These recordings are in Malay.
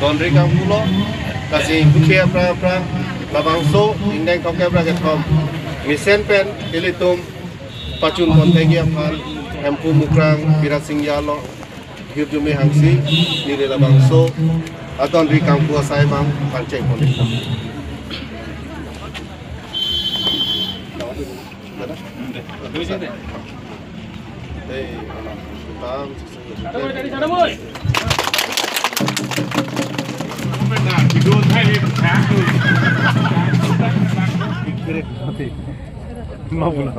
Donri kang pulo kasih bukia pra labangso indeng toke pra ketom misen pen ilitum pacun kontegi apal empu mukrang birat singyalo hirjumi hangsi nire labangso atau Donri kang pulo saya bang panceng konekta. Dari sana boy. Benar, tidur saya berkaki. Mau pulang.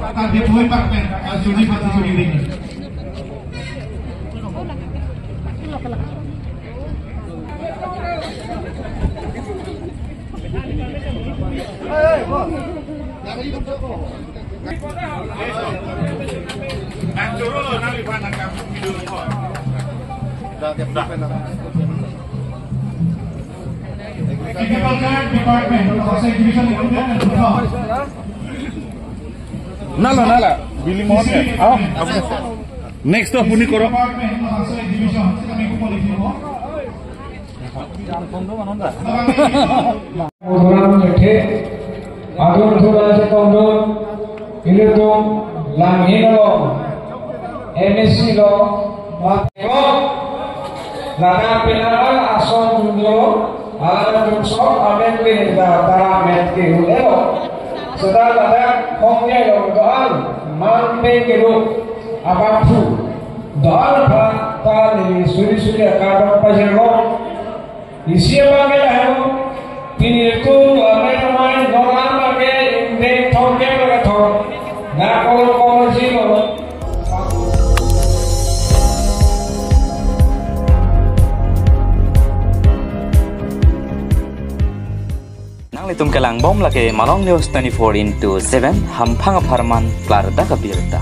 Akan dibuat pakai asuni pasti suri ini. Nala, Billy Monte. Next to Puni Koro. Agung Surya Sekondo, Iludung, Langino, MSC lo, Mateo, Lana Pinara, Ason Jundro, Alan Jungsok, Amen Pinda, Taramet Kihulelo, Sedang ada Hongnya yang doan, Mampe Kiru, Abapu, doan Pak Tani, Suri Akadok Pajero, Isi Bangga Hero, Piniku, Amen Main, Doan Bangga, Indek Tongke Bagator, Nakol Komosino. Litum kelang bom lagi Malong News 24/7 Hampang Parman Klarda Kabirta.